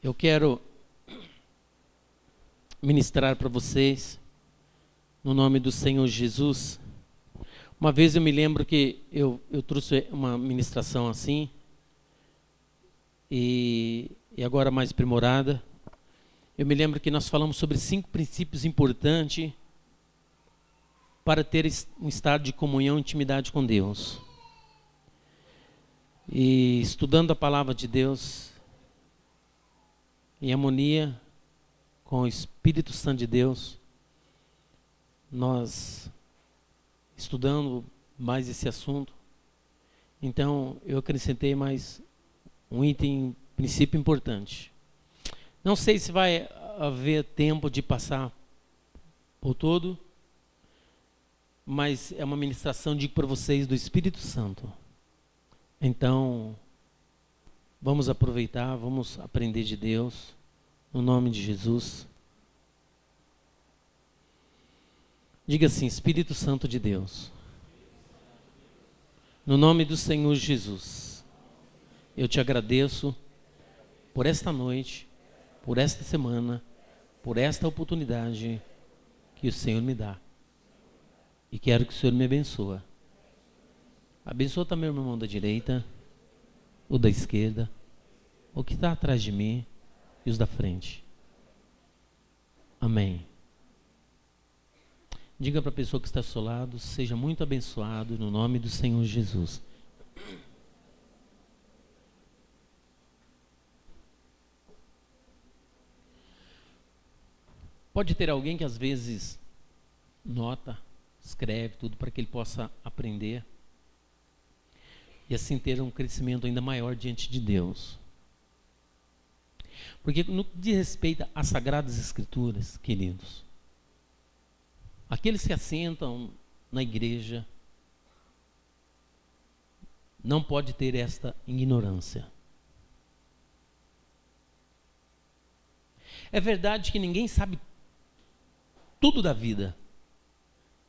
Eu quero ministrar para vocês, no nome do Senhor Jesus. Uma vez eu me lembro que eu trouxe uma ministração assim, e agora mais aprimorada. Eu me lembro que nós falamos sobre 5 princípios importantes para ter um estado de comunhão e intimidade com Deus. E estudando a palavra de Deus, em harmonia com o Espírito Santo de Deus, nós estudando mais esse assunto, então eu acrescentei mais um item, princípio importante. Não sei se vai haver tempo de passar por todo, mas é uma ministração, digo para vocês, do Espírito Santo. Então, vamos aproveitar, vamos aprender de Deus, no nome de Jesus. Diga assim: Espírito Santo de Deus, no nome do Senhor Jesus, eu te agradeço por esta noite, por esta semana, por esta oportunidade que o Senhor me dá. E quero que o Senhor me abençoe. Abençoa também o meu irmão da direita, o da esquerda, o que está atrás de mim e os da frente. Amém. Diga para a pessoa que está ao seu lado: seja muito abençoado no nome do Senhor Jesus. Pode ter alguém que às vezes nota, escreve tudo para que ele possa aprender e assim ter um crescimento ainda maior diante de Deus. Porque no que diz respeito às Sagradas Escrituras, queridos, aqueles que assentam na igreja não pode ter esta ignorância. É verdade que ninguém sabe tudo da vida.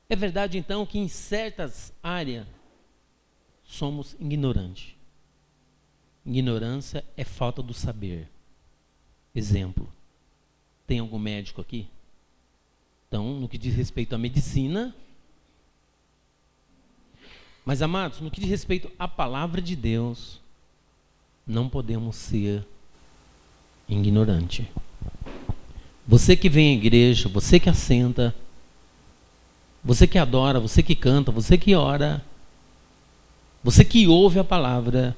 É verdade, então, que em certas áreas somos ignorantes. Ignorância é falta do saber. Exemplo: tem algum médico aqui? Então, no que diz respeito à medicina, mas amados, no que diz respeito à palavra de Deus, não podemos ser ignorante. Você que vem à igreja, você que assenta, você que adora, você que canta, você que ora, você que ouve a palavra,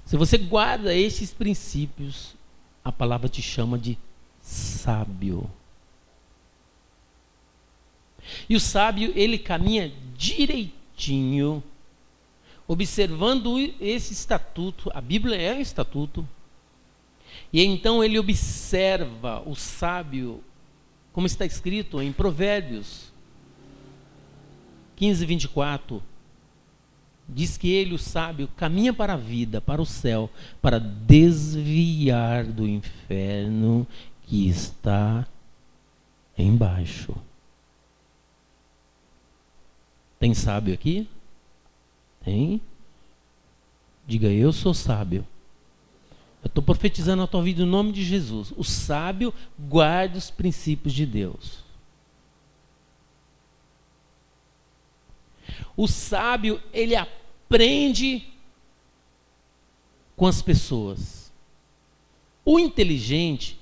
se você guarda esses princípios, a palavra te chama de sábio. E o sábio, ele caminha direitinho, observando esse estatuto. A Bíblia é um estatuto. E então ele observa o sábio, como está escrito em Provérbios 15, 24. Diz que ele, o sábio, caminha para a vida, para o céu, para desviar do inferno que está embaixo. Tem sábio aqui? Tem? Diga: eu sou sábio. Eu estou profetizando a tua vida no nome de Jesus. O sábio guarda os princípios de Deus. O sábio, ele aprende com as pessoas. O inteligente,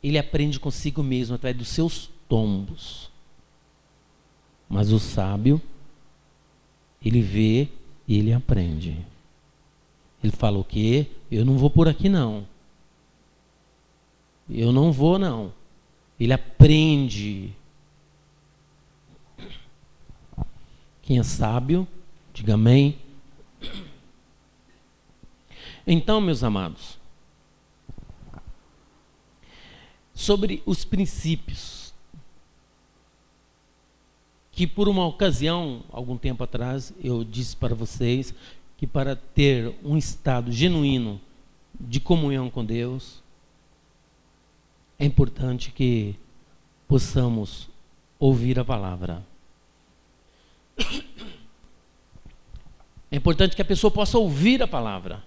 ele aprende consigo mesmo, através dos seus tombos. Mas o sábio, ele vê e ele aprende. Ele fala: o quê? Eu não vou por aqui não. Eu não vou não. Ele aprende. Quem é sábio, diga amém. Então, meus amados, sobre os princípios, que por uma ocasião, algum tempo atrás, eu disse para vocês que para ter um estado genuíno de comunhão com Deus, é importante que possamos ouvir a palavra. É importante que a pessoa possa ouvir a palavra.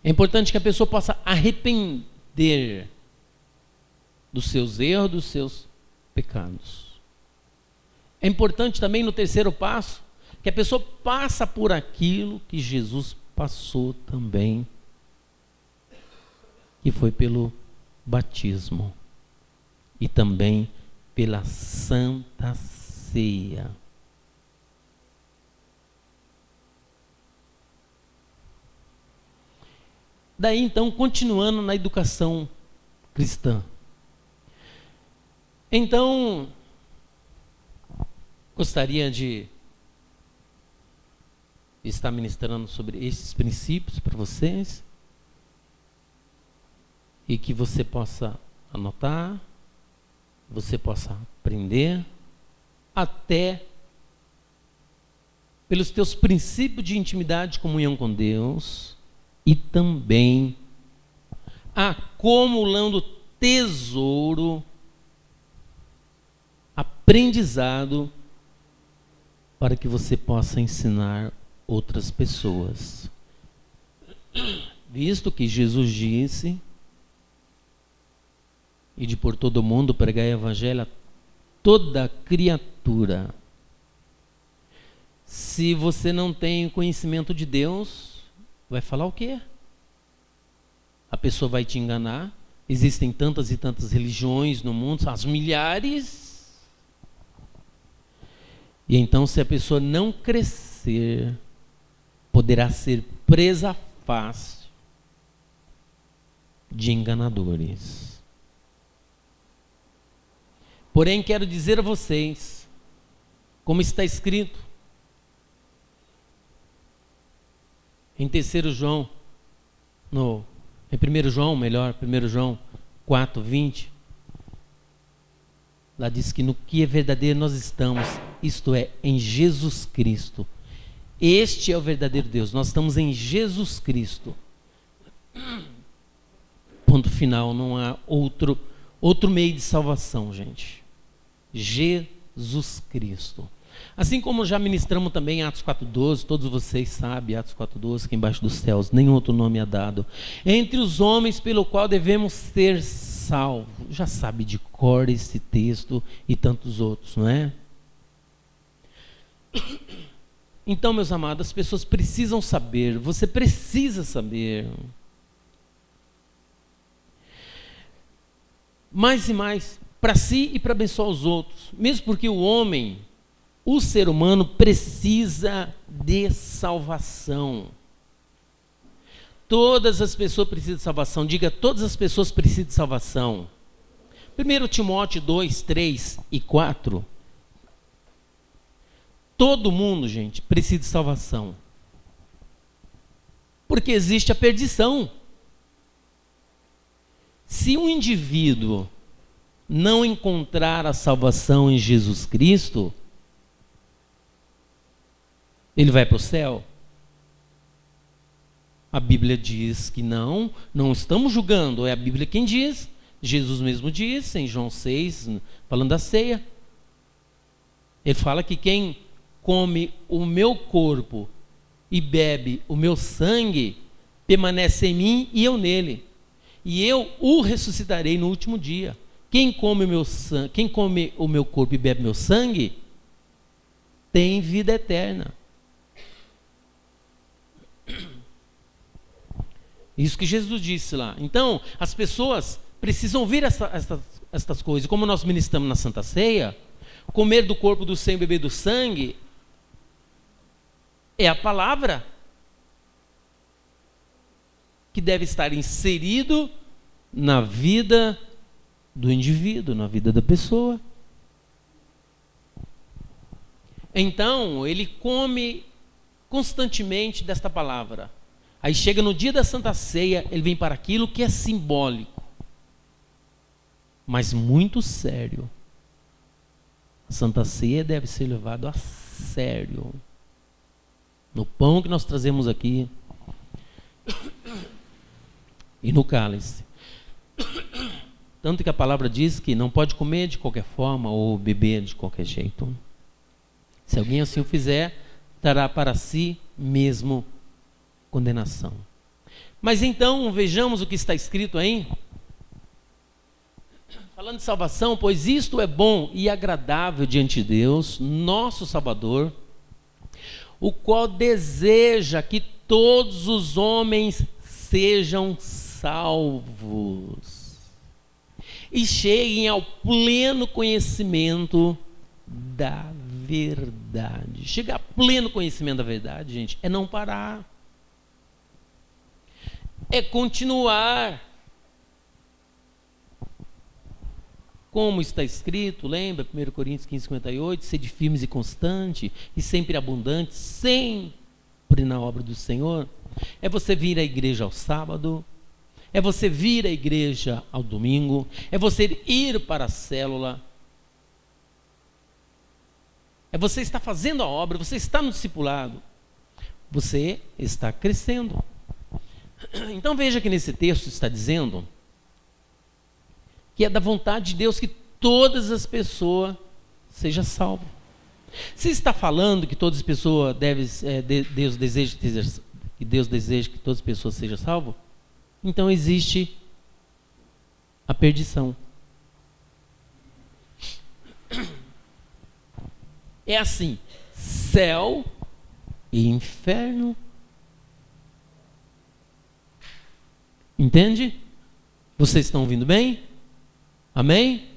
É importante que a pessoa possa arrepender dos seus erros, dos seus pecados. É importante também no terceiro passo, que a pessoa passa por aquilo que Jesus passou também, que foi pelo batismo e também pela Santa Ceia. Daí então, continuando na educação cristã. Então, gostaria de estar ministrando sobre esses princípios para vocês e que você possa anotar, você possa aprender, até pelos teus princípios de intimidade e comunhão com Deus, e também acumulando tesouro, aprendizado, para que você possa ensinar outras pessoas. Visto que Jesus disse, e de por todo o mundo pregar o evangelho a toda criatura. Se você não tem conhecimento de Deus, vai falar o quê? A pessoa vai te enganar. Existem tantas e tantas religiões no mundo, as milhares. E então, se a pessoa não crescer, poderá ser presa fácil de enganadores. Porém, quero dizer a vocês, como está escrito em 1 João 4:20, lá diz que no que é verdadeiro nós estamos, isto é, em Jesus Cristo. Este é o verdadeiro Deus, nós estamos em Jesus Cristo. Ponto final, não há outro meio de salvação, gente. Jesus Cristo. Assim como já ministramos também em Atos 4:12, todos vocês sabem, Atos 4:12, que embaixo dos céus nenhum outro nome é dado entre os homens pelo qual devemos ser salvos. Já sabe de cor esse texto e tantos outros, não é? Então, meus amados, as pessoas precisam saber, você precisa saber. Mais e mais, para si e para abençoar os outros. Mesmo porque o homem, o ser humano, precisa de salvação. Todas as pessoas precisam de salvação. Diga, todas as pessoas precisam de salvação. 1 Timóteo 2, 3 e 4. Todo mundo, gente, precisa de salvação. Porque existe a perdição. Se um indivíduo não encontrar a salvação em Jesus Cristo, ele vai para o céu? A Bíblia diz que não estamos julgando, é a Bíblia quem diz. Jesus mesmo disse em João 6, falando da ceia. Ele fala que quem come o meu corpo e bebe o meu sangue, permanece em mim e eu nele. E eu o ressuscitarei no último dia. Quem come o meu corpo e bebe meu sangue, tem vida eterna. Isso que Jesus disse lá. Então, as pessoas precisam ouvir estas coisas. Como nós ministramos na Santa Ceia, comer do corpo do Senhor e beber do sangue é a palavra que deve estar inserido na vida do indivíduo, na vida da pessoa. Então, ele come constantemente desta palavra. Aí chega no dia da Santa Ceia, ele vem para aquilo que é simbólico, mas muito sério. A Santa Ceia deve ser levada a sério. No pão que nós trazemos aqui e no cálice. Tanto que a palavra diz que não pode comer de qualquer forma ou beber de qualquer jeito. Se alguém assim o fizer, trará para si mesmo condenação. Mas então vejamos o que está escrito aí. Falando de salvação, pois isto é bom e agradável diante de Deus, nosso Salvador, o qual deseja que todos os homens sejam salvos e cheguem ao pleno conhecimento da verdade. Chegar a pleno conhecimento da verdade, gente, é não parar, é continuar. Como está escrito, lembra, 1 Coríntios 15:58, sede firmes e constante, e sempre abundante, sempre na obra do Senhor. É você vir à igreja ao sábado, é você vir à igreja ao domingo, é você ir para a célula, é você estar fazendo a obra, você está no discipulado, você está crescendo. Então veja que nesse texto está dizendo que é da vontade de Deus que todas as pessoas sejam salvas. Se está falando que todas as pessoas Deus deseja que todas as pessoas sejam salvas, então existe a perdição. É assim, céu e inferno. Entende? Vocês estão ouvindo bem? Amém?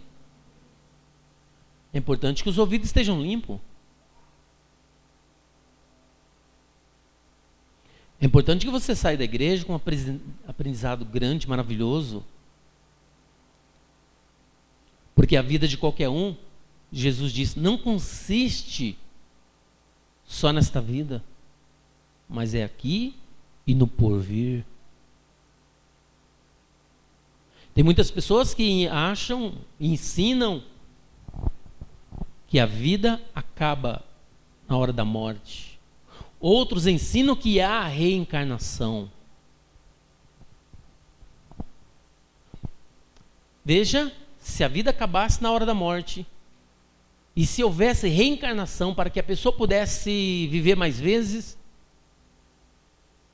É importante que os ouvidos estejam limpos. É importante que você saia da igreja com um aprendizado grande, maravilhoso. Porque a vida de qualquer um, Jesus disse, não consiste só nesta vida, mas é aqui e no porvir. Tem muitas pessoas que acham, ensinam que a vida acaba na hora da morte. Outros ensinam que há reencarnação. Veja, se a vida acabasse na hora da morte, e se houvesse reencarnação para que a pessoa pudesse viver mais vezes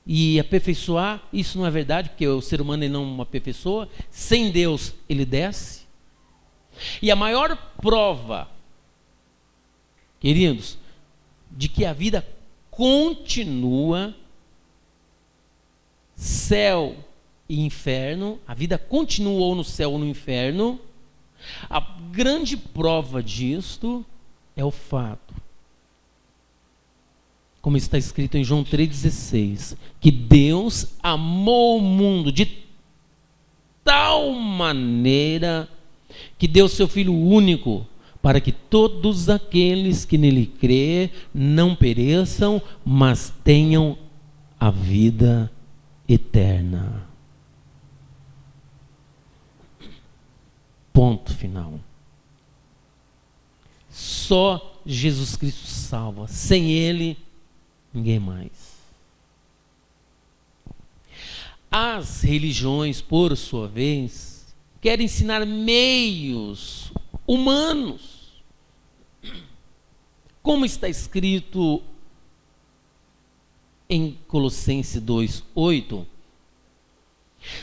e aperfeiçoar, isso não é verdade, porque o ser humano ele não aperfeiçoa. Sem Deus ele desce. E a maior prova, queridos, de que a vida continua, céu e inferno, a vida continuou no céu ou no inferno, a grande prova disto é o fato, como está escrito em João 3,16, que Deus amou o mundo de tal maneira que deu seu Filho único, para que todos aqueles que nele crê não pereçam, mas tenham a vida eterna. Ponto final. Só Jesus Cristo salva. Sem Ele, ninguém mais. As religiões, por sua vez, querem ensinar meios humanos. Como está escrito em Colossenses 2:8,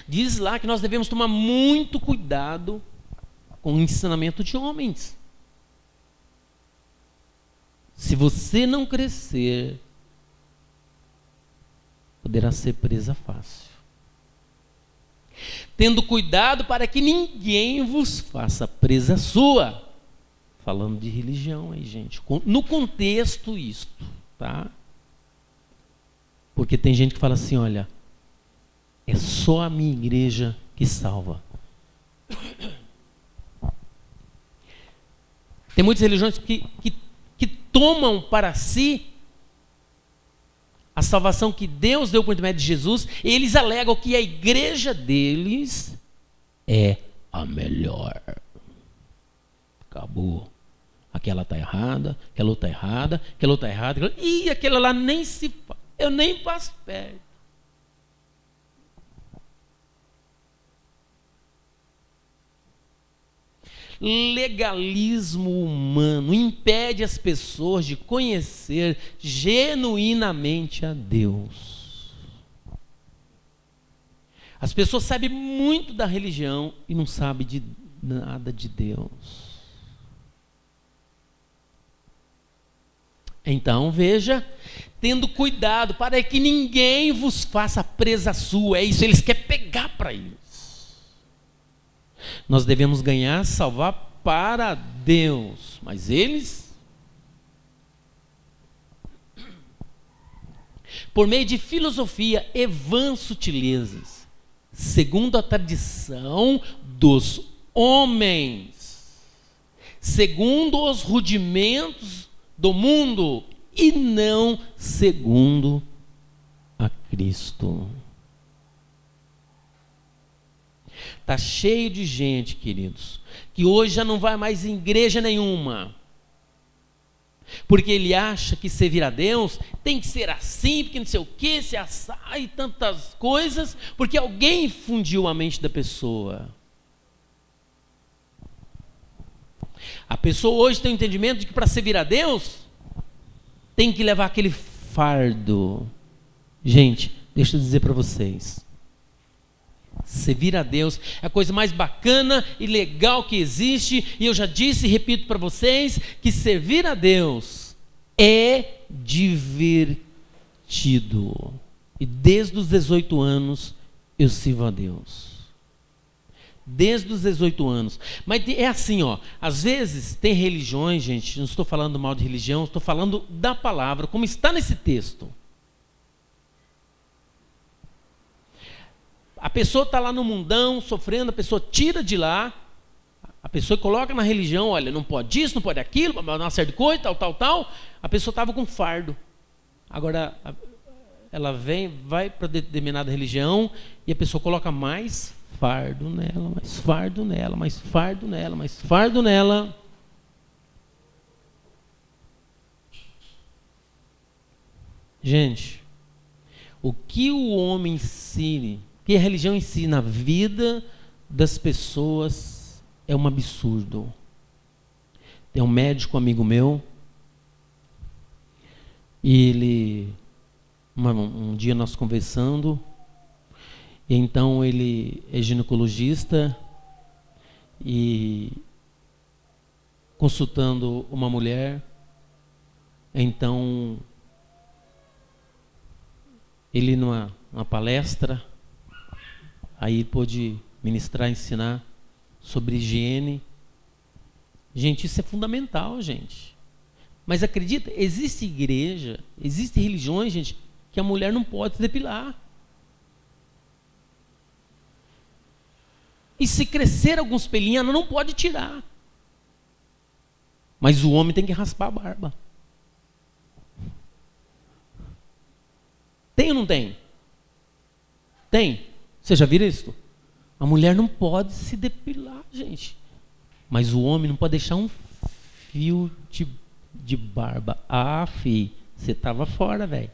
diz lá que nós devemos tomar muito cuidado com o ensinamento de homens. Se você não crescer, poderá ser presa fácil. Tendo cuidado para que ninguém vos faça presa sua. Falando de religião aí, gente. No contexto isto, tá? Porque tem gente que fala assim, olha, é só a minha igreja que salva. Tem muitas religiões que tomam para si a salvação que Deus deu por intermédio de Jesus, e eles alegam que a igreja deles é a melhor. Acabou. Aquela está errada, aquela outra está errada, aquela outra está errada, e aquela lá nem se fala, eu nem passo perto. Legalismo humano impede as pessoas de conhecer genuinamente a Deus. As pessoas sabem muito da religião e não sabem de nada de Deus. Então, veja, tendo cuidado para que ninguém vos faça presa sua. É isso, eles querem pegar para eles. Nós devemos ganhar, salvar para Deus. Mas eles, por meio de filosofia e vãs sutilezas, segundo a tradição dos homens, segundo os rudimentos do mundo, e não segundo a Cristo. Está cheio de gente, queridos, que hoje já não vai mais em igreja nenhuma, porque ele acha que servir a Deus tem que ser assim, porque não sei o que, se assar e tantas coisas, porque alguém fundiu a mente da pessoa. A pessoa hoje tem o entendimento de que para servir a Deus tem que levar aquele fardo. Gente, deixa eu dizer para vocês, servir a Deus é a coisa mais bacana e legal que existe, e eu já disse e repito para vocês que servir a Deus é divertido. E desde os 18 anos eu sirvo a Deus. Desde os 18 anos. Mas é assim, ó, às vezes tem religiões, gente, não estou falando mal de religião, estou falando da palavra, como está nesse texto. A pessoa está lá no mundão, sofrendo, a pessoa tira de lá, a pessoa coloca na religião, olha, não pode isso, não pode aquilo, uma série de coisas, tal. A pessoa estava com fardo. Agora, ela vai para determinada religião e a pessoa coloca mais fardo nela, mais fardo nela, mais fardo nela, mais fardo nela. Gente, o que o homem ensina, o que a religião ensina a vida das pessoas é um absurdo. Tem um médico amigo meu, e ele, um dia nós conversando, e então ele é ginecologista e consultando uma mulher, então ele numa palestra, aí pôde ministrar, ensinar sobre higiene. Gente, isso é fundamental, gente. Mas acredita, existe igreja, existe religiões, gente, que a mulher não pode se depilar. E se crescer alguns pelinhos, ela não pode tirar. Mas o homem tem que raspar a barba. Tem ou não tem? Tem. Você já viu isso? A mulher não pode se depilar, gente. Mas o homem não pode deixar um fio de barba. Ah, filho, você estava fora, velho.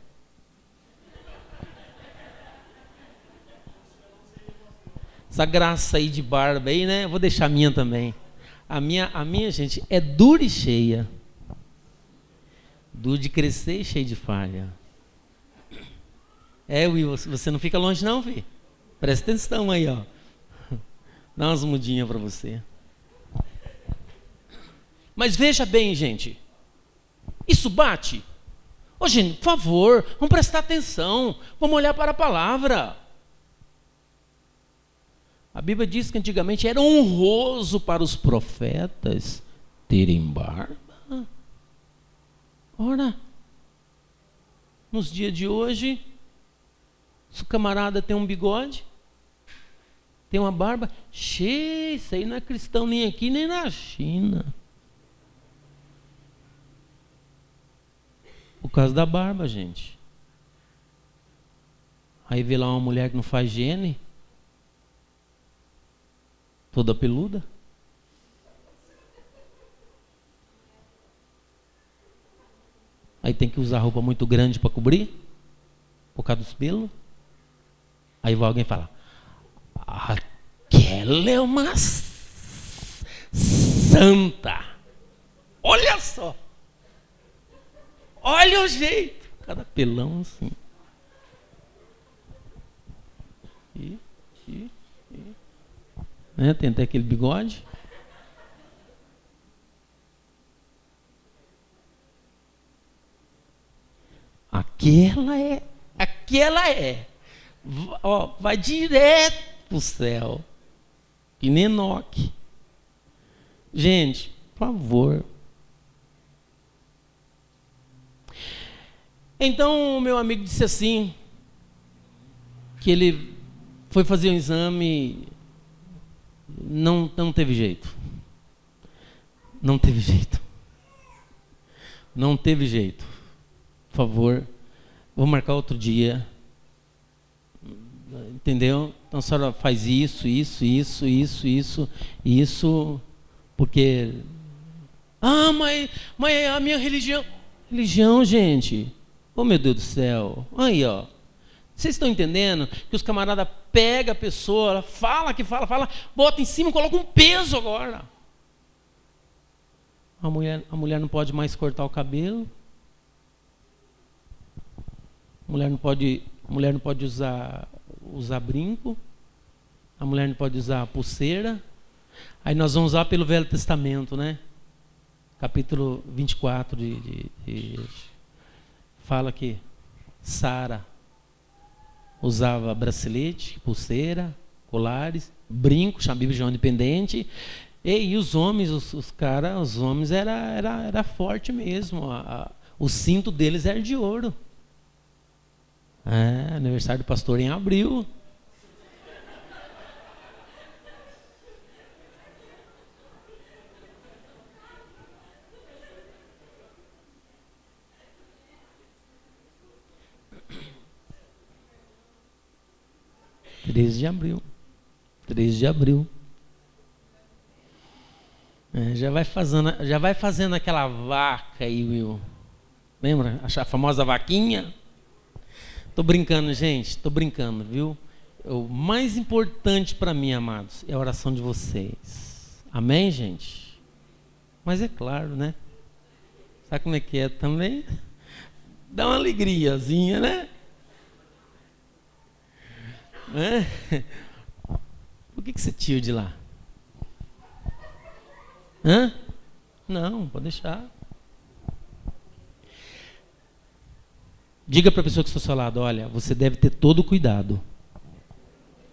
Essa graça aí de barba aí, né? Eu vou deixar a minha também. A minha, gente, é dura e cheia. Dura de crescer e cheia de falha. É, Will, você não fica longe não, filho. Presta atenção aí, ó. Dá umas mudinhas para você. Mas veja bem, gente. Isso bate? Ô, gente, por favor, vamos prestar atenção. Vamos olhar para a palavra. A Bíblia diz que antigamente era honroso para os profetas terem barba. Ora, nos dias de hoje, se o camarada tem um bigode, tem uma barba, cheia, isso aí não é cristão nem aqui nem na China. Por causa da barba, gente. Aí vê lá uma mulher que não faz higiene, toda peluda. Aí tem que usar roupa muito grande para cobrir, por causa dos pelos. Aí vai alguém falar, aquela é uma santa. Olha só. Olha o jeito. Cada pelão assim. E Né? Tem até aquele bigode. Aquela é. Ó, vai direto pro céu. Que nem Enoque. Gente, por favor. Então, o meu amigo disse assim, que ele foi fazer um exame, não teve jeito. Não teve jeito. Não teve jeito. Por favor, vou marcar outro dia. Entendeu? Então a senhora faz isso, porque... Ah, mas a minha religião... Religião, gente... Oh, meu Deus do céu. Aí, ó. Vocês estão entendendo que os camaradas pegam a pessoa, fala, bota em cima e coloca um peso agora. A mulher não pode mais cortar o cabelo. A mulher não pode usar brinco. A mulher não pode usar pulseira. Aí nós vamos lá pelo Velho Testamento, né? Capítulo 24 fala que Sara usava bracelete, pulseira, colares, brinco, chama a Bíblia de João Independente. E os homens, os homens era forte mesmo. O cinto deles era de ouro. Aniversário do pastor em abril. Três de abril. Já vai fazendo aquela vaca aí, Will. Lembra? A famosa vaquinha? Tô brincando, gente. Tô brincando, viu? O mais importante para mim, amados, é a oração de vocês. Amém, gente? Mas é claro, né? Sabe como é que é também? Dá uma alegriazinha, né? Por que você tira de lá? Não, pode deixar. Diga para a pessoa que está ao seu lado: olha, você deve ter todo o cuidado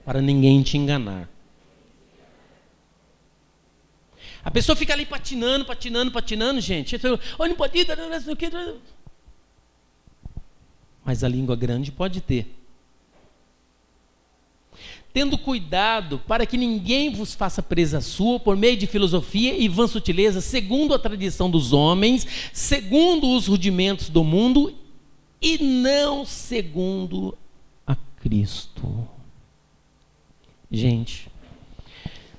para ninguém te enganar. A pessoa fica ali patinando, gente. Olha, não pode ir, não quer. Mas a língua grande pode ter. Tendo cuidado para que ninguém vos faça presa sua por meio de filosofia e vã sutileza, segundo a tradição dos homens, segundo os rudimentos do mundo e não segundo a Cristo. Gente,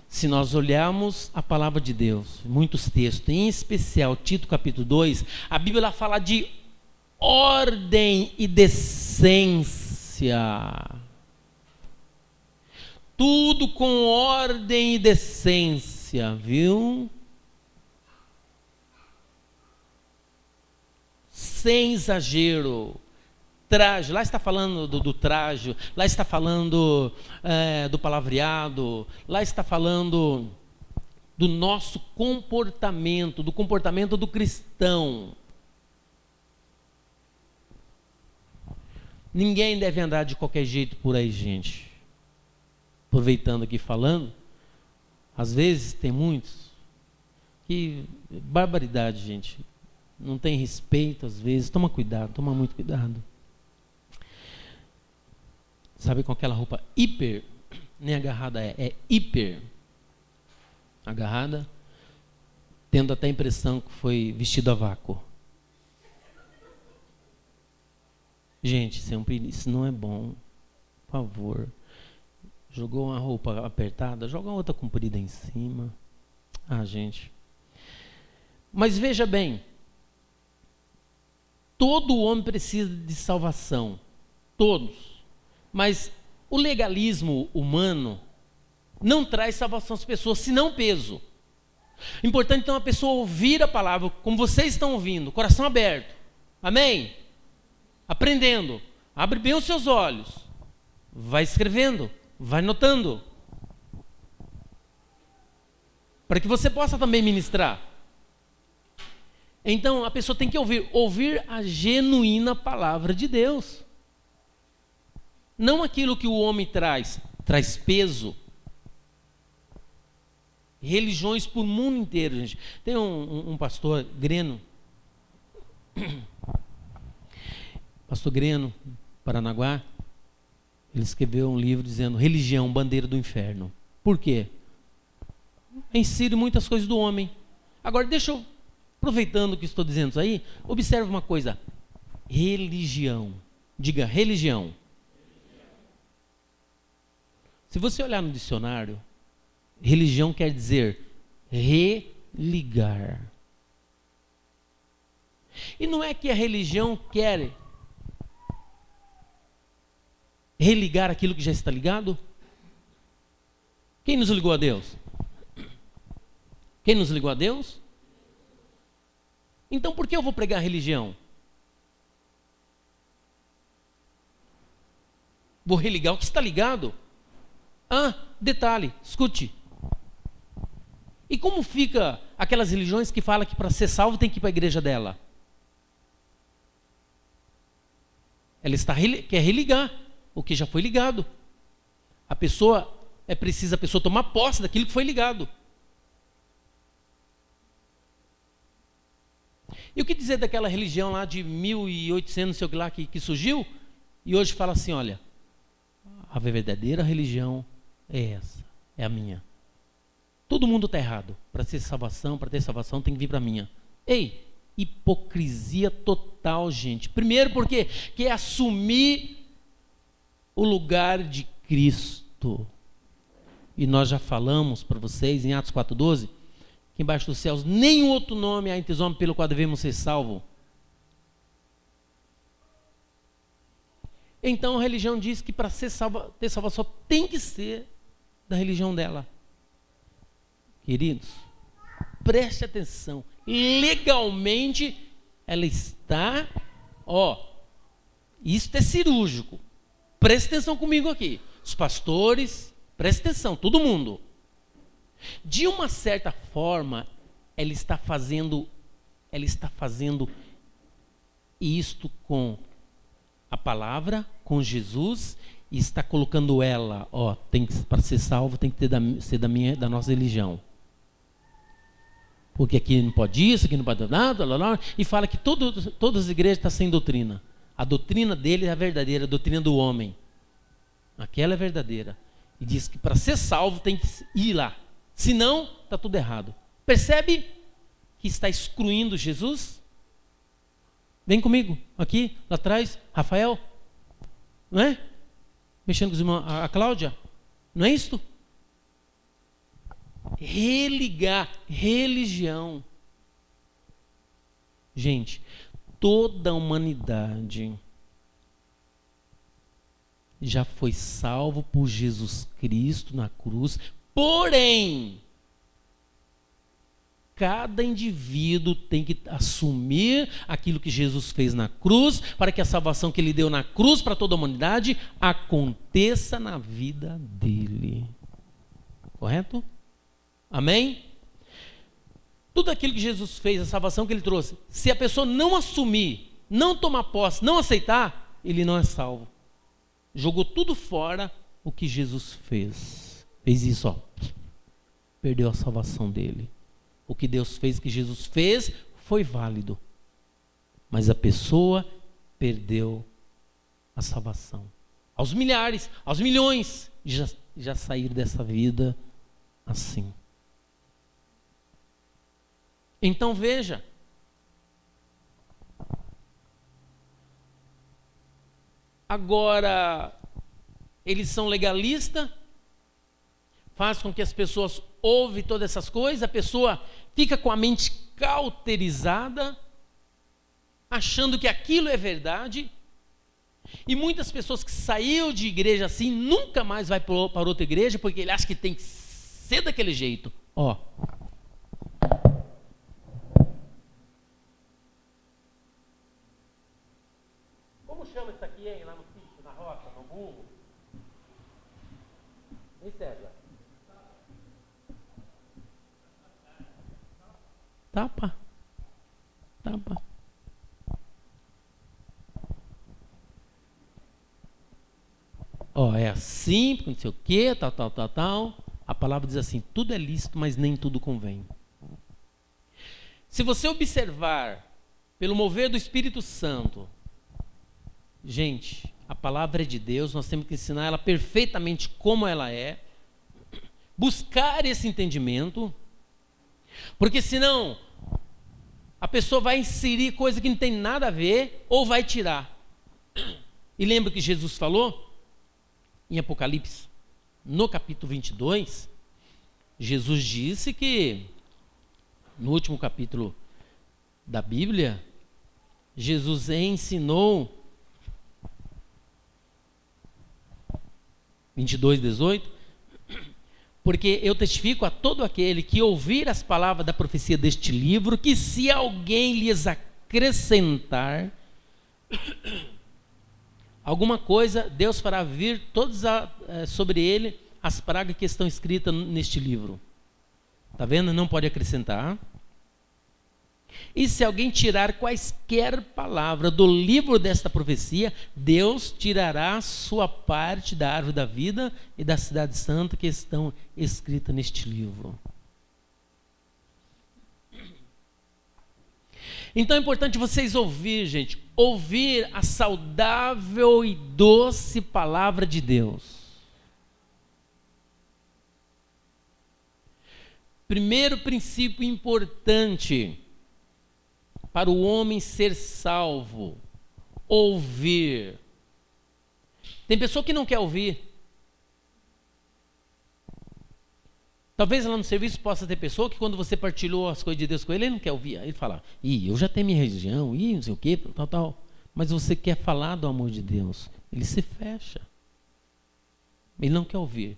se nós olharmos a palavra de Deus, muitos textos, em especial Tito capítulo 2, a Bíblia fala de ordem e decência. Tudo com ordem e decência, viu? Sem exagero. Traje, lá está falando do traje, lá está falando do palavreado, lá está falando do nosso comportamento, do comportamento do cristão. Ninguém deve andar de qualquer jeito por aí, gente. Aproveitando aqui falando, às vezes tem muitos que, barbaridade, gente, não tem respeito às vezes. Toma cuidado, toma muito cuidado. Sabe, com aquela roupa hiper, nem agarrada é hiper agarrada, tendo até a impressão que foi vestido a vácuo. Gente, isso não é bom. Por favor. Jogou uma roupa apertada, joga outra comprida em cima. Gente. Mas veja bem, todo homem precisa de salvação. Todos. Mas o legalismo humano não traz salvação às pessoas, senão peso. Importante então a pessoa ouvir a palavra, como vocês estão ouvindo, coração aberto. Amém? Aprendendo. Abre bem os seus olhos. Vai escrevendo. Vai notando. Para que você possa também ministrar. Então a pessoa tem que ouvir a genuína palavra de Deus. Não aquilo que o homem traz peso. Religiões por mundo inteiro, gente. Tem um pastor Greno, pastor Greno, Paranaguá, ele escreveu um livro dizendo Religião, Bandeira do Inferno. Por quê? Insere muitas coisas do homem. Agora deixa eu, aproveitando o que estou dizendo aí, observe uma coisa. Religião. Diga, religião. Se você olhar no dicionário, religião quer dizer religar. E não é que a religião quer religar aquilo que já está ligado? Quem nos ligou a Deus? Quem nos ligou a Deus? Então por que eu vou pregar religião? Vou religar o que está ligado? Ah, detalhe, escute. E como fica aquelas religiões que falam que para ser salvo tem que ir para a igreja dela? Ela quer religar o que já foi ligado. É preciso a pessoa tomar posse daquilo que foi ligado. E o que dizer daquela religião lá de 1800, não sei o que lá, que surgiu, e hoje fala assim, olha, a verdadeira religião é essa, é a minha. Todo mundo está errado. Para ter salvação tem que vir para a minha. Ei, hipocrisia total, gente. Primeiro porque quer assumir o lugar de Cristo. E nós já falamos para vocês em Atos 4,12, que embaixo dos céus nenhum outro nome há entre os homens pelo qual devemos ser salvos. Então a religião diz que para ter salvação tem que ser da religião dela. Queridos, preste atenção. Legalmente ela está, isso é cirúrgico. Preste atenção comigo aqui. Os pastores, preste atenção, todo mundo. De uma certa forma, ela está fazendo isto com a palavra, com Jesus, e está colocando ela, para ser salvo tem que ser da nossa religião. Porque aqui não pode isso, aqui não pode nada, e fala que todas as igrejas estão sem doutrina. A doutrina dele é a verdadeira, a doutrina do homem. Aquela é verdadeira. E diz que para ser salvo tem que ir lá. Senão, está tudo errado. Percebe que está excluindo Jesus? Vem comigo, aqui, lá atrás, Rafael. Não é? Mexendo com os irmãos, a Cláudia. Não é isto? Religar, religião. Gente, toda a humanidade já foi salvo por Jesus Cristo na cruz, porém, cada indivíduo tem que assumir aquilo que Jesus fez na cruz, para que a salvação que ele deu na cruz para toda a humanidade aconteça na vida dele. Correto? Amém? Tudo aquilo que Jesus fez, a salvação que ele trouxe, se a pessoa não assumir, não tomar posse, não aceitar, ele não é salvo. Jogou tudo fora o que Jesus fez. Fez isso, perdeu a salvação dele. O que Deus fez, o que Jesus fez, foi válido. Mas a pessoa perdeu a salvação. Aos milhares, aos milhões, já saíram dessa vida assim. Então veja, agora eles são legalistas, faz com que as pessoas ouvem todas essas coisas, a pessoa fica com a mente cauterizada, achando que aquilo é verdade, e muitas pessoas que saíram de igreja assim, nunca mais vai para outra igreja, porque ele acha que tem que ser daquele jeito. Como chama isso aqui, hein? Lá no sítio, na roça, no burro? Tapa. Tapa. Ó, é assim, não sei o quê, tal. A palavra diz assim, tudo é lícito, mas nem tudo convém. Se você observar, pelo mover do Espírito Santo, gente, a palavra é de Deus, nós temos que ensinar ela perfeitamente como ela é, buscar esse entendimento, porque senão a pessoa vai inserir coisa que não tem nada a ver ou vai tirar. E lembra que Jesus falou em Apocalipse, no capítulo 22, Jesus disse que, no último capítulo da Bíblia, Jesus ensinou, 22:18, porque eu testifico a todo aquele que ouvir as palavras da profecia deste livro, que se alguém lhes acrescentar alguma coisa, Deus fará vir sobre ele as pragas que estão escritas neste livro. Está vendo? Não pode acrescentar. E se alguém tirar quaisquer palavras do livro desta profecia, Deus tirará sua parte da árvore da vida e da cidade santa que estão escritas neste livro. Então é importante vocês ouvir, gente, ouvir a saudável e doce palavra de Deus. Primeiro princípio importante para o homem ser salvo: ouvir. Tem pessoa que não quer ouvir. Talvez lá no serviço possa ter pessoa que quando você partilhou as coisas de Deus com ele, ele não quer ouvir. Aí ele fala, eu já tenho minha religião, não sei o quê, tal. Mas você quer falar do amor de Deus. Ele se fecha. Ele não quer ouvir.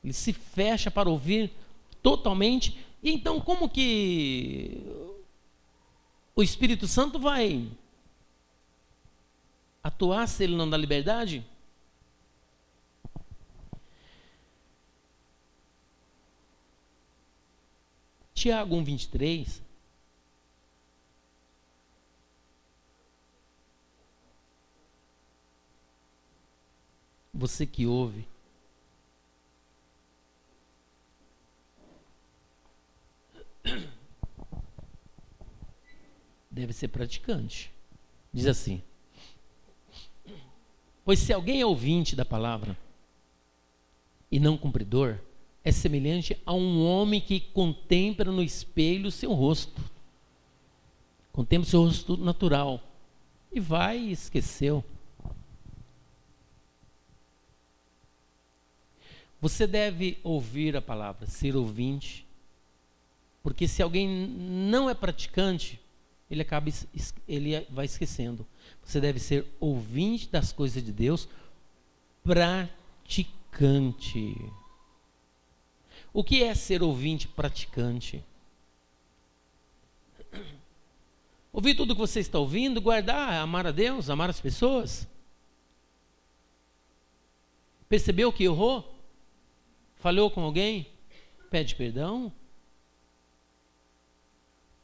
Ele se fecha para ouvir totalmente. E então como que o Espírito Santo vai atuar se ele não dá liberdade? Tiago 1:23. Você que ouve, deve ser praticante. Diz assim: pois se alguém é ouvinte da palavra e não cumpridor, é semelhante a um homem que contempla no espelho seu rosto. Contempla seu rosto natural. E vai e esqueceu. Você deve ouvir a palavra, ser ouvinte. Porque se alguém não é praticante, ele vai esquecendo. Você deve ser ouvinte das coisas de Deus, praticante. O que é ser ouvinte praticante? Ouvir tudo que você está ouvindo, guardar, amar a Deus, amar as pessoas. Percebeu que errou? Falhou com alguém? Pede perdão?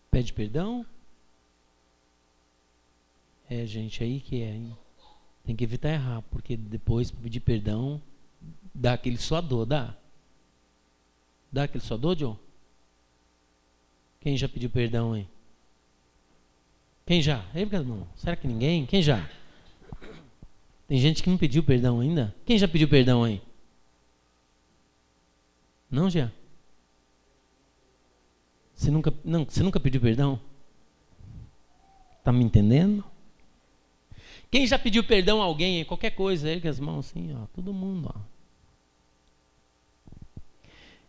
Pede perdão? É, gente, aí que é, hein? Tem que evitar errar, porque depois, para pedir perdão, dá aquele suador, dá? Dá aquele suador, John? Quem já pediu perdão, hein? Quem já? Não. Será que ninguém? Quem já? Tem gente que não pediu perdão ainda? Quem já pediu perdão aí? Não, já? Você nunca pediu perdão? Tá me entendendo? Quem já pediu perdão a alguém em qualquer coisa? Ergue as mãos assim, ó, todo mundo, ó.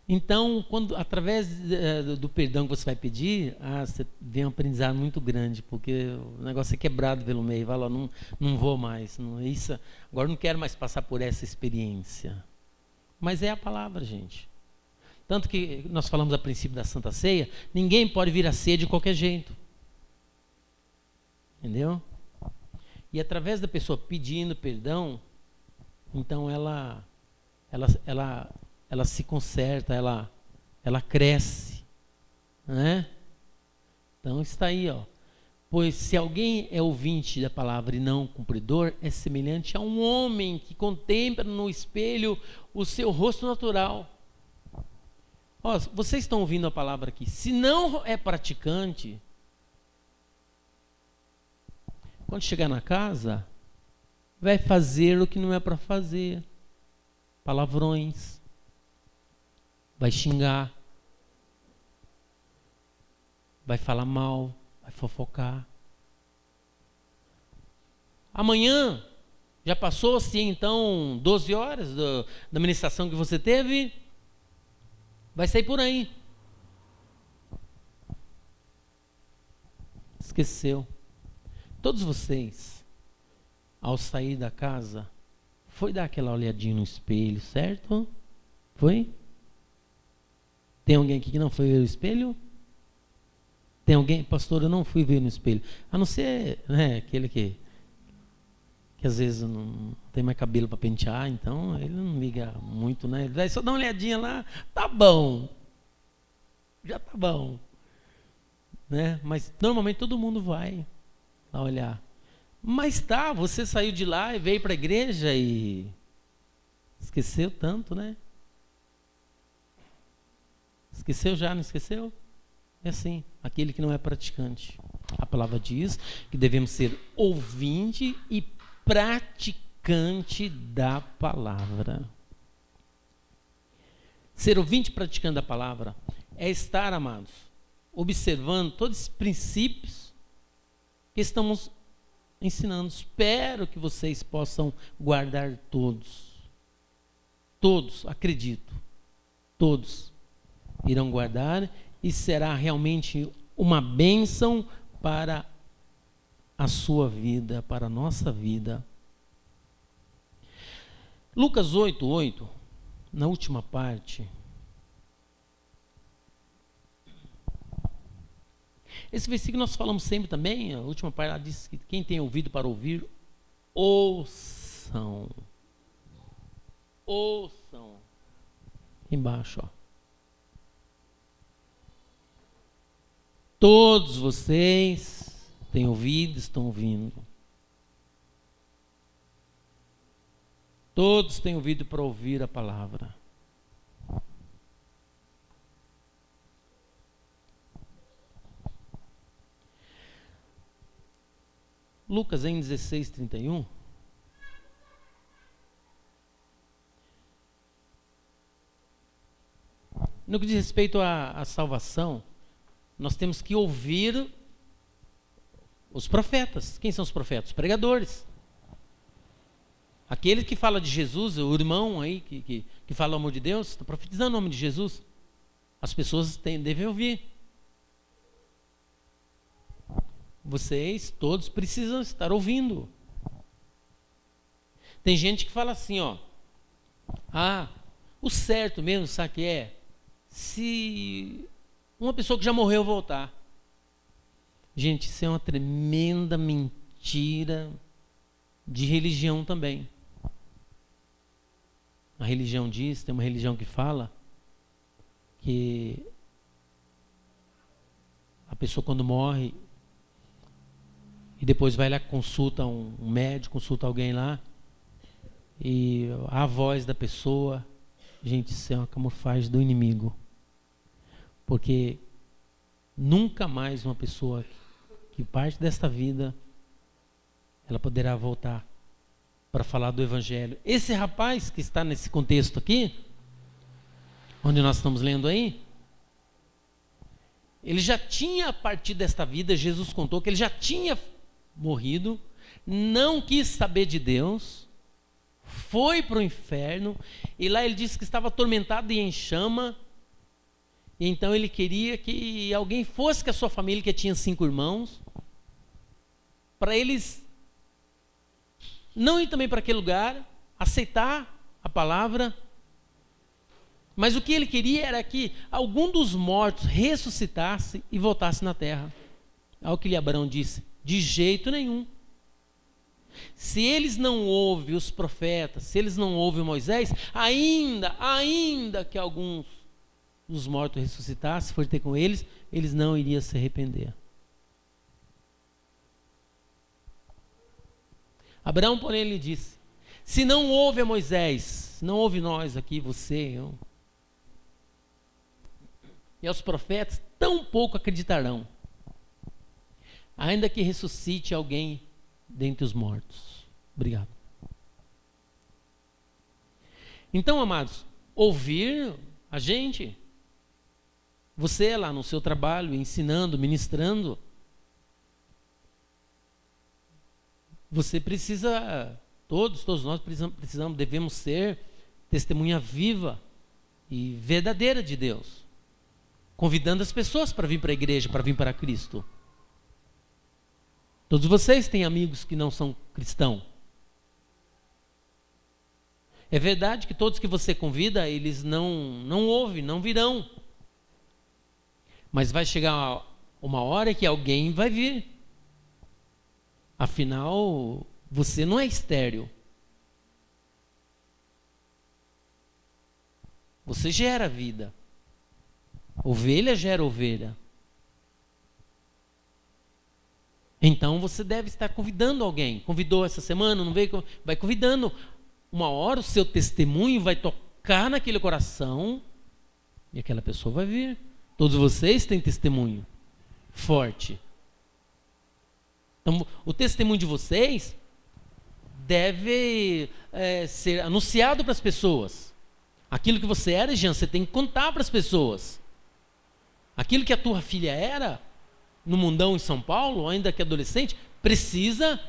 Então, através do perdão que você vai pedir, você vem um aprendizado muito grande, porque o negócio é quebrado pelo meio. Vai lá, não vou mais. Agora não quero mais passar por essa experiência. Mas é a palavra, gente. Tanto que nós falamos a princípio da Santa Ceia, ninguém pode vir a ceia de qualquer jeito. Entendeu? E através da pessoa pedindo perdão, então ela se conserta, ela ela cresce, né? Então está aí, ó. Pois se alguém é ouvinte da palavra e não cumpridor, é semelhante a um homem que contempla no espelho o seu rosto natural. Ó, vocês estão ouvindo a palavra aqui. Se não é praticante, quando chegar na casa, vai fazer o que não é para fazer. Palavrões. Vai xingar. Vai falar mal. Vai fofocar. Amanhã, já passou-se então 12 horas da ministração que você teve? Vai sair por aí. Esqueceu. Todos vocês, ao sair da casa, foi dar aquela olhadinha no espelho, certo? Foi? Tem alguém aqui que não foi ver o espelho? Tem alguém, pastor, eu não fui ver no espelho. A não ser, né, aquele que às vezes não tem mais cabelo para pentear, então ele não liga muito, né? Ele vai só dar uma olhadinha lá, tá bom. Já tá bom. Né? Mas normalmente todo mundo vai lá olhar. Mas tá, você saiu de lá e veio para a igreja e esqueceu tanto, né? Esqueceu já, não esqueceu? É assim, aquele que não é praticante. A palavra diz que devemos ser ouvinte e praticante da palavra. Ser ouvinte e praticante da palavra é estar, amados, observando todos esses princípios que estamos ensinando. Espero que vocês possam guardar todos. Todos, acredito. Todos irão guardar e será realmente uma bênção para a sua vida, para a nossa vida. Lucas 8:8, na última parte. Esse versículo nós falamos sempre também, a última parte ela diz que quem tem ouvido para ouvir, ouçam. Ouçam. Embaixo, ó. Todos vocês têm ouvido, estão ouvindo. Todos têm ouvido para ouvir a palavra. Lucas em 16:31. No que diz respeito à salvação, nós temos que ouvir os profetas. Quem são os profetas? Os pregadores. Aquele que fala de Jesus, o irmão aí que fala o amor de Deus, está profetizando o nome de Jesus. As pessoas devem ouvir. Vocês todos precisam estar ouvindo. Tem gente que fala assim, ó. Ah, o certo mesmo, sabe o que é? Se uma pessoa que já morreu voltar. Gente, isso é uma tremenda mentira de religião também. A religião diz, tem uma religião que fala que a pessoa quando morre e depois vai lá, consulta um médico, consulta alguém lá e a voz da pessoa, gente, isso é uma camuflagem do inimigo. Porque nunca mais uma pessoa que parte desta vida ela poderá voltar para falar do evangelho. Esse rapaz que está nesse contexto aqui, onde nós estamos lendo aí, ele já tinha a partir desta vida, Jesus contou que ele já tinha morrido, não quis saber de Deus, foi para o inferno, e lá ele disse que estava atormentado e em chama, e então ele queria que alguém fosse com a sua família, que tinha 5 irmãos, para eles não ir também para aquele lugar, aceitar a palavra, mas o que ele queria era que algum dos mortos ressuscitasse e voltasse na terra. Ao que Abraão disse, de jeito nenhum. Se eles não ouvem os profetas, se eles não ouvem Moisés, ainda que alguns os mortos ressuscitar, se for ter com eles, eles não iriam se arrepender. Abraão, porém, ele disse: se não houve a Moisés, se não houve nós aqui, você, eu, e aos profetas, tão pouco acreditarão, ainda que ressuscite alguém dentre os mortos. Obrigado. Então, amados, ouvir a gente, você lá no seu trabalho, ensinando, ministrando, você precisa, todos nós precisamos, devemos ser testemunha viva e verdadeira de Deus, convidando as pessoas para vir para a igreja, para vir para Cristo. Todos vocês têm amigos que não são cristãos. É verdade que todos que você convida, eles não ouvem, não virão. Mas vai chegar uma hora que alguém vai vir. Afinal, você não é estéril. Você gera vida. Ovelha gera ovelha. Então você deve estar convidando alguém. Convidou essa semana, não veio? Vai convidando. Uma hora o seu testemunho vai tocar naquele coração e aquela pessoa vai vir. Todos vocês têm testemunho forte. Então, o testemunho de vocês deve ser anunciado para as pessoas. Aquilo que você era, Jean, você tem que contar para as pessoas. Aquilo que a tua filha era, no mundão em São Paulo, ainda que adolescente, precisa.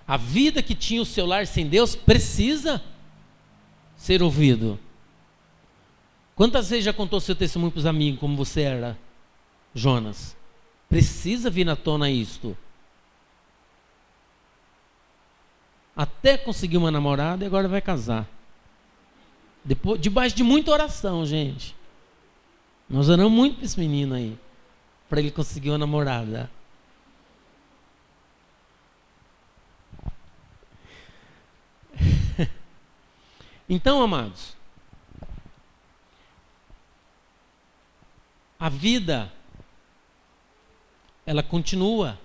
A vida que tinha o seu lar sem Deus precisa ser ouvido. Quantas vezes já contou seu testemunho para os amigos, como você era, Jonas? Precisa vir à tona isto. Até conseguir uma namorada e agora vai casar. Debaixo de muita oração, gente. Nós oramos muito para esse menino aí, para ele conseguir uma namorada. Então, amados, a vida, ela continua,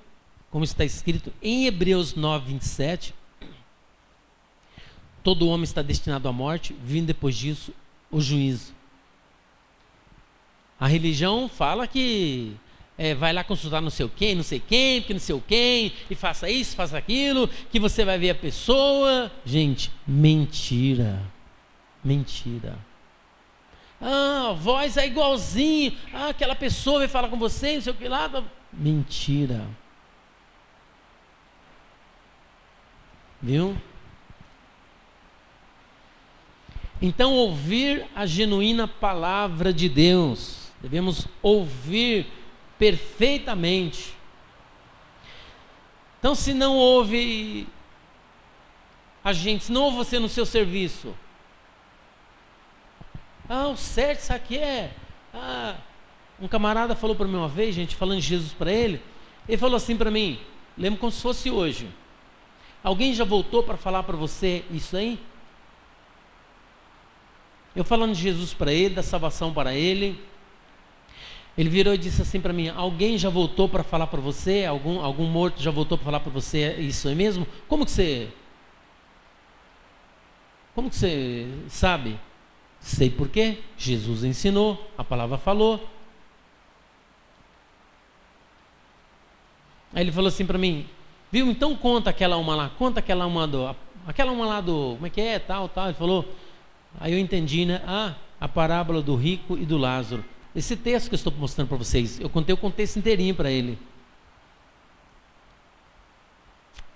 como está escrito em Hebreus 9, 27. Todo homem está destinado à morte, vindo depois disso o juízo. A religião fala que vai lá consultar não sei quem, porque não sei quem, e faça isso, faça aquilo, que você vai ver a pessoa. Gente, mentira. Mentira. A voz é igualzinho. Aquela pessoa vai falar com você, não sei o que lá. Mentira. Viu? Então, ouvir a genuína palavra de Deus. Devemos ouvir perfeitamente. Então, se não ouve a gente, se não ouve você no seu serviço, o certo, isso aqui é. Um camarada falou para mim uma vez, gente, falando de Jesus para ele falou assim para mim, lembro como se fosse hoje: alguém já voltou para falar para você isso aí? Eu falando de Jesus para ele, da salvação para ele, ele virou e disse assim para mim: alguém já voltou para falar para você? Algum morto já voltou para falar para você isso aí mesmo? Como que você sabe? Sei por quê. Jesus ensinou, a palavra falou. Aí ele falou assim para mim: viu, então conta aquela uma lá do, como é que é, tal. Ele falou, aí eu entendi, né? A parábola do rico e do Lázaro. Esse texto que eu estou mostrando para vocês, eu contei o contexto inteirinho para ele.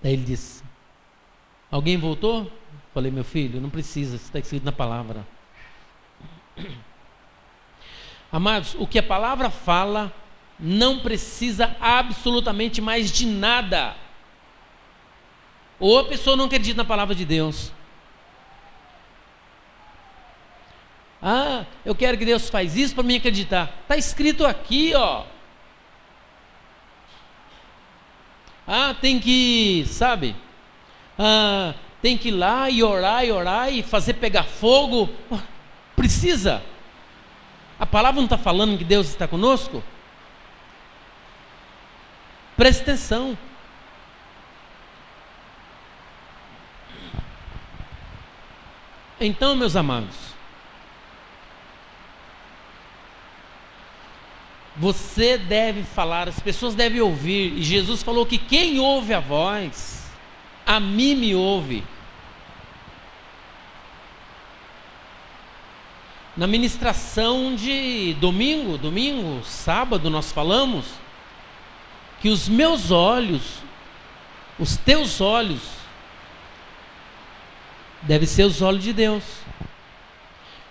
Daí ele disse: alguém voltou? Falei: meu filho, não precisa, está escrito na palavra. Amados, o que a palavra fala não precisa absolutamente mais de nada. Ou a pessoa não acredita na palavra de Deus. Eu quero que Deus faz isso para mim acreditar. Está escrito aqui, ó. Tem que, sabe? Tem que ir lá e orar e fazer pegar fogo. Precisa. A palavra não está falando que Deus está conosco? Preste atenção. Então, meus amados, você deve falar, as pessoas devem ouvir, e Jesus falou que quem ouve a voz, a mim me ouve. Na ministração de domingo, sábado, nós falamos que os meus olhos, os teus olhos, devem ser os olhos de Deus.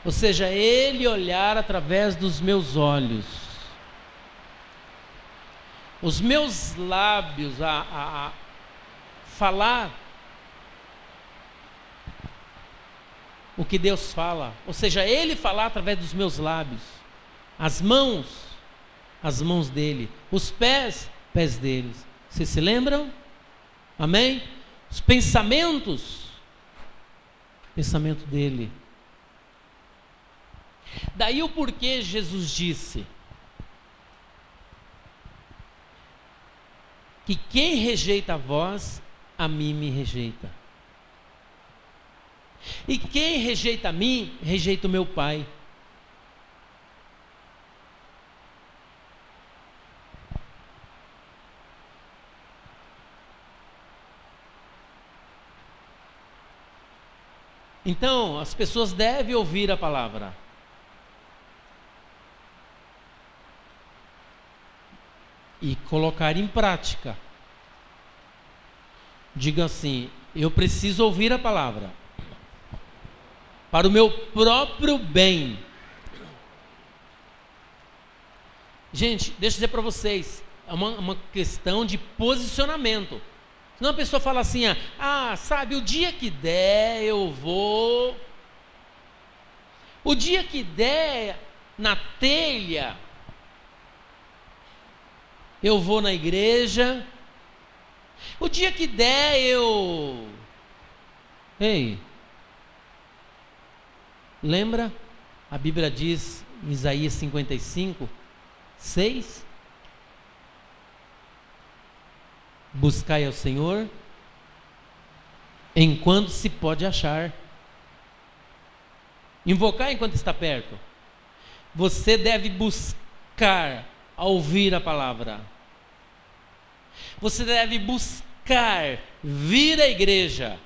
Ou seja, Ele olhar através dos meus olhos. Os meus lábios a falar o que Deus fala, ou seja, Ele falar através dos meus lábios, as mãos dele, os pés deles. Vocês se lembram? Amém? Os pensamentos, pensamento dele. Daí o porquê Jesus disse que quem rejeita a vós, a mim me rejeita. E quem rejeita a mim, rejeita o meu Pai. Então, as pessoas devem ouvir a palavra. E colocar em prática. Diga assim: eu preciso ouvir a palavra para o meu próprio bem. Gente, deixa eu dizer para vocês, é uma questão de posicionamento. Senão a pessoa fala assim: sabe, o dia que der eu vou, o dia que der na telha eu vou na igreja, o dia que der eu... Ei, lembra? A Bíblia diz em Isaías 55, 6: buscai ao Senhor enquanto se pode achar. Invocar enquanto está perto. Você deve buscar a ouvir a palavra. Você deve buscar vir à igreja.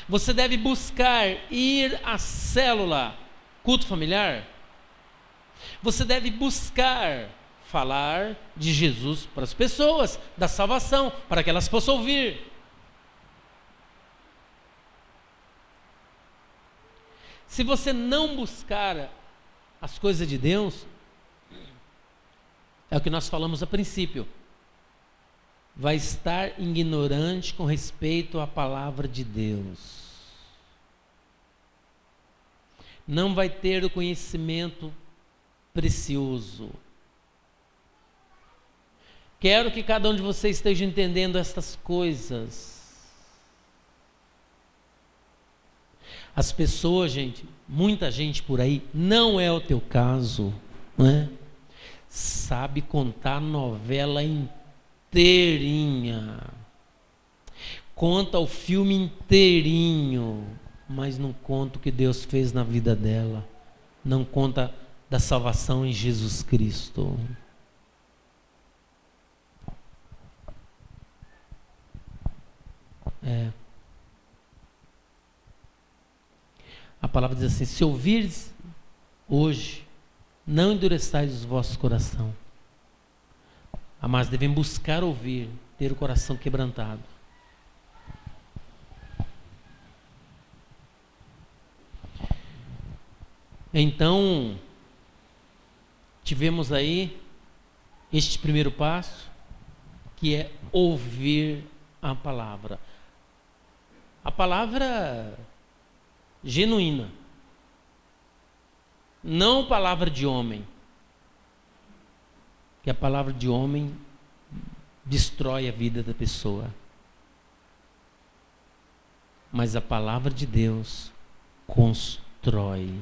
Você deve buscar ir à célula, culto familiar. Você deve buscar falar de Jesus para as pessoas, da salvação, para que elas possam ouvir. Se você não buscar as coisas de Deus, é o que nós falamos a princípio, vai estar ignorante com respeito à palavra de Deus. Não vai ter o conhecimento precioso. Quero que cada um de vocês esteja entendendo estas coisas. As pessoas, gente, muita gente por aí, não é o teu caso, não é? Sabe contar novela inteirinha, conta o filme inteirinho, mas não conta o que Deus fez na vida dela, não conta da salvação em Jesus Cristo. A palavra diz assim: se ouvires hoje, não endureçais os vossos coração. Mas devem buscar ouvir, ter o coração quebrantado. Então, tivemos aí este primeiro passo, que é ouvir a palavra. A palavra genuína. Não palavra de homem. Que a palavra de homem destrói a vida da pessoa. Mas a palavra de Deus constrói.